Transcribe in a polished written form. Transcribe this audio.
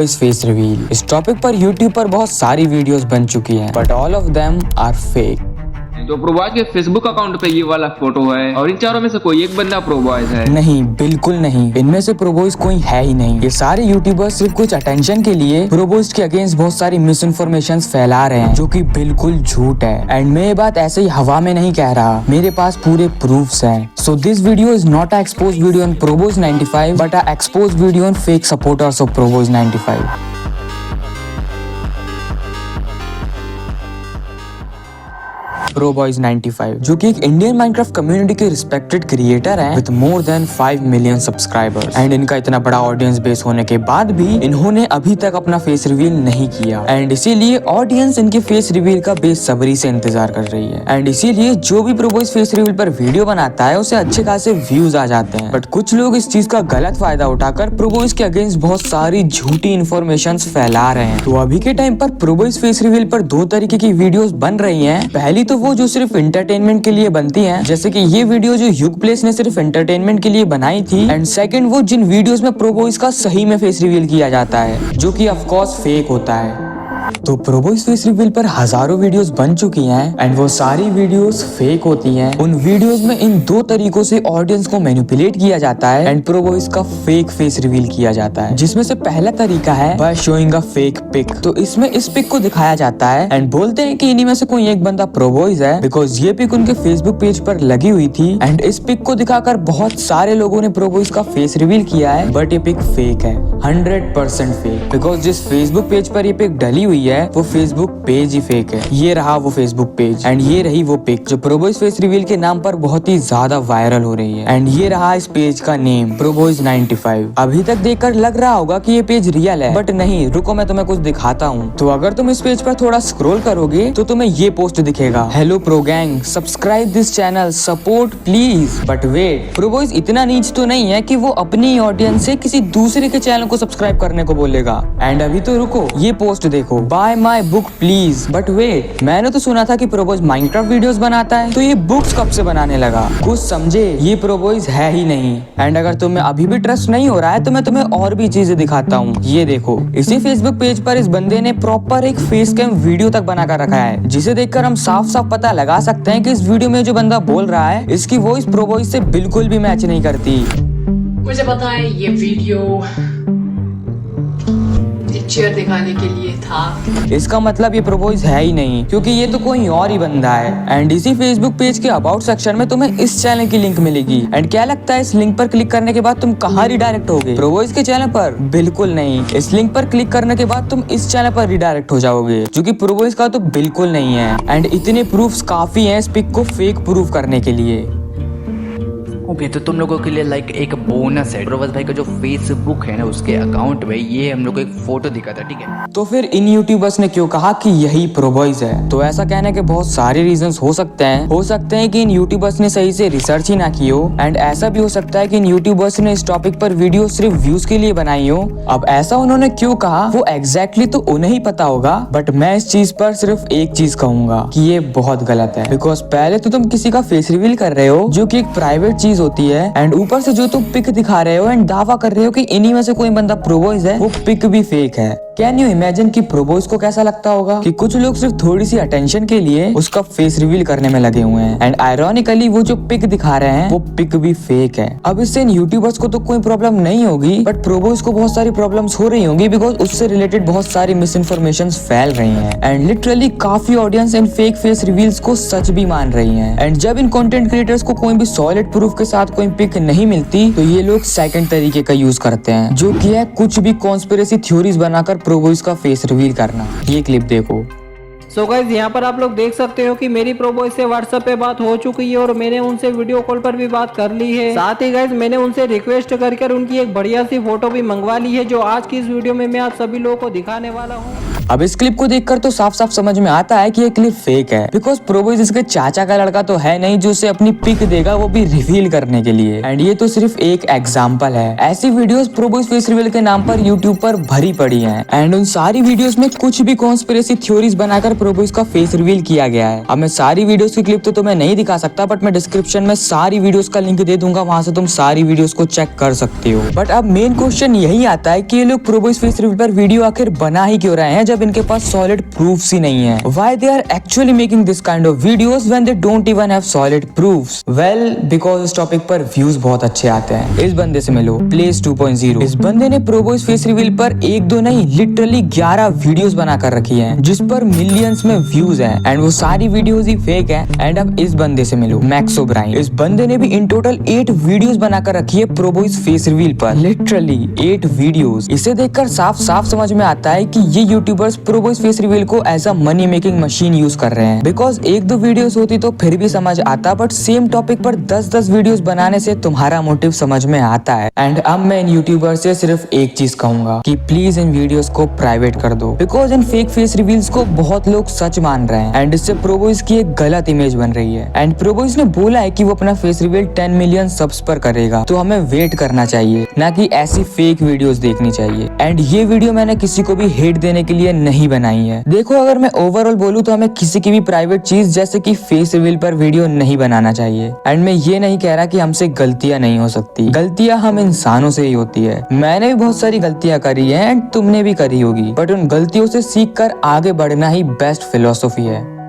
इस face reveal इस topic पर YouTube पर बहुत सारी वीडियोस बन चुकी हैं, but all of them are fake. तो प्रोबॉयज के फेसबुक अकाउंट पे ये वाला फोटो है और इन चारों में से कोई एक बंदा प्रोबॉयज है। नहीं, बिल्कुल नहीं, इनमें से प्रोबॉयज कोई है ही नहीं। ये सारे यूट्यूबर्स सिर्फ कुछ अटेंशन के लिए प्रोबॉयज के अगेंस्ट बहुत सारी मिस इन्फॉर्मेशन फैला रहे हैं, जो कि बिल्कुल झूठ है। एंड मैं ये बात ऐसे ही हवा में नहीं कह रहा, मेरे पास पूरे प्रूफ्स हैं। So this video is not a expose video on ProBoiz 95 but a expose video on fake supporters of ProBoiz 95। ProBoiz 95 जो कि एक इंडियन माइनक्राफ्ट कम्युनिटी के रिस्पेक्टेड क्रिएटर हैं with more than 5 million subscribers. And इनका इतना बड़ा audience base होने के बाद भी इन्होंने अभी तक अपना फेस रिवील नहीं किया। एंड इसीलिए ऑडियंस इनके फेस रिवील का बेसब्री से इंतजार कर रही है। एंड इसीलिए जो भी प्रोबॉयज फेस रिवील पर वीडियो बनाता है उसे अच्छे खासे व्यूज आ जाते हैं। बट कुछ लोग इस चीज का गलत फायदा उठाकर प्रोबॉयज के अगेंस्ट बहुत सारी झूठी इन्फॉर्मेशन फैला रहे हैं। तो अभी के टाइम पर प्रोबॉयज फेस रिवील पर दो तरीके की वीडियोस बन रही हैं। पहली तो वो जो सिर्फ एंटरटेनमेंट के लिए बनती हैं, जैसे कि ये वीडियो जो युग प्लेस ने सिर्फ एंटरटेनमेंट के लिए बनाई थी। एंड सेकंड वो जिन वीडियोस में प्रोबॉयज का सही में फेस रिवील किया जाता है, जो कि ऑफ कोर्स फेक होता है। तो प्रोबॉयज फेस रिवील पर हजारों वीडियोस बन चुकी हैं एंड वो सारी वीडियोस फेक होती हैं। उन वीडियोस में इन दो तरीकों से ऑडियंस को मैनिपुलेट किया जाता है एंड प्रोबॉयज का फेक फेस रिवील किया जाता है, जिसमें से पहला तरीका है by showing a fake pic. तो इसमें इस पिक को दिखाया जाता है एंड बोलते हैं कि इन्हीं में से कोई एक बंदा प्रोबॉयज है, बिकॉज ये पिक उनके फेसबुक पेज पर लगी हुई थी। एंड इस पिक को दिखाकर बहुत सारे लोगों ने प्रोबॉयज का फेस रिवील किया है, बट ये पिक फेक है, 100% फेक। बिकॉज जिस फेसबुक पेज पर ये पिक डली हुई है वो फेसबुक पेज ही फेक है। ये रहा वो फेसबुक पेज एंड ये रही वो पिक जो प्रोबॉयज फेस रिवील के नाम पर बहुत ही ज्यादा वायरल हो रही है। एंड ये रहा इस पेज का नेम, प्रोबॉयज 95। अभी तक देखकर लग रहा होगा कि ये पेज रियल है, बट नहीं, रुको मैं तुम्हें कुछ दिखाता हूँ। तो अगर तुम इस पेज पर थोड़ा स्क्रॉल करोगे तो तुम्हें ये पोस्ट दिखेगा, hello pro gang, subscribe this channel, support please. But wait, ProBoiz इतना नीच तो नहीं है कि वो अपनी ऑडियंस से किसी दूसरे के चैनल को सब्सक्राइब करने को बोलेगा। एंड अभी तो रुको, ये पोस्ट देखो, buy my book please. But wait, मैंने तो सुना था कि प्रोबॉयज माइनक्राफ्ट वीडियोस बनाता है, तो ये बुक्स कब से बनाने लगा? कुछ समझे, ये प्रोबॉयज है ही नहीं। एंड अगर तुम्हें अभी भी ट्रस्ट नहीं हो रहा है तो मैं तुम्हें और भी चीजें दिखाता हूँ। ये देखो, इसी फेसबुक पेज पर इस बंदे ने प्रॉपर एक फेस कैम वीडियो तक बना कर रखा है, जिसे देखकर हम साफ साफ पता लगा सकते हैं कि इस वीडियो में जो बंदा बोल रहा है इसकी वॉइस प्रोबॉयज से बिल्कुल भी मैच नहीं करती। मुझे पता है ये वीडियो पिक्चर दिखाने के लिए था। इसका मतलब ये प्रोबॉयज है ही नहीं, क्योंकि ये तो कोई और ही बंदा है। एंड इसी फेसबुक पेज के अबाउट सेक्शन में तुम्हें इस चैनल की लिंक मिलेगी। एंड क्या लगता है, इस लिंक पर क्लिक करने के बाद तुम कहाँ रिडायरेक्ट होगे? प्रोबॉयज के चैनल पर? बिल्कुल नहीं। इस लिंक पर क्लिक करने के बाद तुम इस चैनल पर रिडायरेक्ट हो जाओगे, जो कि प्रोबॉयज का तो बिल्कुल नहीं है। एंड इतने प्रूफ्स काफी हैं इस पिक को फेक प्रूफ करने के लिए। ओके, तो तुम लोगों के लिए लाइक एक बोनस है। प्रोबॉयज भाई का जो फेसबुक है ना, उसके अकाउंट में ये हम लोग को एक फोटो दिखा था, ठीक है? तो फिर इन यूट्यूबर्स ने क्यों कहा कि यही प्रोबॉयज है? तो ऐसा कहने के बहुत सारे रीजंस हो सकते हैं। हो सकते हैं कि इन यूट्यूबर्स ने सही से रिसर्च ही ना की हो। एंड ऐसा भी हो सकता है कि इन यूट्यूबर्स ने इस टॉपिक पर वीडियो सिर्फ व्यूज के लिए बनाई हो। अब ऐसा उन्होंने क्यों कहा वो एग्जैक्टली तो उन्हें ही पता होगा, बट मैं इस चीज पर सिर्फ एक चीज कहूंगा कि ये बहुत गलत है। बिकॉज पहले तो तुम किसी का फेस रिवील कर रहे हो, जो कि एक प्राइवेट चीज होती है, एंड ऊपर से जो तुम पिक दिखा रहे हो एंड दावा कर रहे हो कि इन्हीं में से कोई बंदा प्रोबॉयज है, वो पिक भी फेक है। कैन यू इमेजिन कि प्रोबॉयज को कैसा लगता होगा कि कुछ लोग सिर्फ थोड़ी सी अटेंशन के लिए उसका फेस रिवील करने में लगे हुए हैं। एंड आयरॉनिकली वो जो पिक दिखा रहे हैं वो पिक भी फेक है। अब इससे इन यूट्यूबर्स को तो कोई प्रॉब्लम नहीं होगी, बट प्रोबॉयज को बहुत सारी प्रॉब्लम्स हो रही होंगी, बिकॉज उससे रिलेटेड बहुत सारी मिस इन्फॉर्मेशन फैल रही है। एंड लिटरली काफी audience in fake face reveals को सच भी मान रही है। एंड जब इन कंटेंट क्रिएटर्स को कोई भी सॉलिड प्रूफ के साथ कोई पिक नहीं मिलती, तो ये लोग सेकंड तरीके का यूज करते हैं, जो कि है कुछ भी कॉन्स्पिरेसी थ्योरीज बनाकर प्रोबॉयज का फेस रिवील करना। ये क्लिप देखो। सो गाइज, यहाँ पर आप लोग देख सकते हो कि मेरी प्रोबॉयज से व्हाट्सएप पे बात हो चुकी है और मैंने उनसे वीडियो कॉल पर भी बात कर ली है। साथ ही गाइज मैंने उनसे रिक्वेस्ट करके उनकी एक बढ़िया सी फोटो भी मंगवा ली है, जो आज की इस वीडियो में मैं आप सभी लोगों को दिखाने वाला हूँ। अब इस क्लिप को देखकर तो साफ साफ समझ में आता है कि ये क्लिप फेक है, बिकॉज प्रोबॉयज इसके चाचा का लड़का तो है नहीं जो उसे अपनी पिक देगा, वो भी रिवील करने के लिए। एंड ये तो सिर्फ एक एग्जाम्पल है। ऐसी वीडियोस प्रोबॉयज फेस रिवील के नाम पर यूट्यूब पर भरी पड़ी हैं। एंड उन सारी वीडियोस में कुछ भी कॉन्स्पिरेसी थ्योरीज बनाकर प्रोबॉयज का फेस रिवील किया गया है। अब मैं सारी वीडियोस की क्लिप तो तुम्हें नहीं दिखा सकता, बट मैं डिस्क्रिप्शन में सारी वीडियोस का लिंक दे दूंगा, वहां से तुम सारी वीडियोस को चेक कर सकते हो। बट अब मेन क्वेश्चन यही आता है कि ये लोग प्रोबॉयज फेस रिवील पर वीडियो आखिर बना ही क्यों रहे हैं जब इनके पास सॉलिड प्रूफ्स ही नहीं है। Why they are actually making this kind of videos when they don't even have solid proofs? Well, because इस टॉपिक पर व्यूज बहुत अच्छे आते हैं। इस बंदे से मिलो, प्लेस 2.0। इस बंदे ने प्रोबॉयज फेस रिवील पर एक दो नहीं लिटरली 11 वीडियोस बनाकर रखी हैं, जिस पर मिलियंस में व्यूज हैं। एंड वो सारी वीडियोस ही फेक हैं। एंड अब इस बंदे से मिलो, मैक्स ओब्राइन। इस बंदे ने भी इन टोटल 8 वीडियोस बनाकर रखी है प्रोबॉयज फेस रिवील पर, लिटरली 8 वीडियोस। इसे देखकर साफ साफ समझ में आता है कि ये यूट्यूबर्स प्रोबॉयज फेस रिवील को as a money making machine use कर रहे हैं। बिकॉज एक दो वीडियोस होती तो फिर भी समझ आता, बट सेम टॉपिक पर 10-10 वीडियोस बनाने से तुम्हारा मोटिव समझ में आता है। एंड अब मैं इन यूट्यूबर से सिर्फ एक चीज कहूंगा कि प्लीज इन वीडियोस को प्राइवेट कर दो, because in fake face reveals को बहुत लोग सच मान रहे हैं। एंड इससे प्रोबॉयज की एक गलत इमेज बन रही है। एंड प्रोबॉयज ने बोला है कि वो अपना फेस रिवील 10 मिलियन सब्स पर करेगा, तो हमें वेट करना चाहिए, ना कि ऐसी फेक वीडियोस देखनी चाहिए। एंड ये वीडियो मैंने किसी को भी हेट देने के लिए नहीं बनाई है। देखो, अगर मैं ओवरऑल बोलूं तो हमें किसी की भी प्राइवेट चीज जैसे कि फेस रिवील पर वीडियो नहीं बनाना चाहिए। एंड मैं ये नहीं कह रहा कि हमसे गलतियां नहीं हो सकती, गलतियां हम इंसानों से ही होती है। मैंने भी बहुत सारी गलतियां करी है एंड तुमने भी करी होगी, बट उन गलतियों से सीख कर आगे बढ़ना ही बेस्ट फिलोसफी है।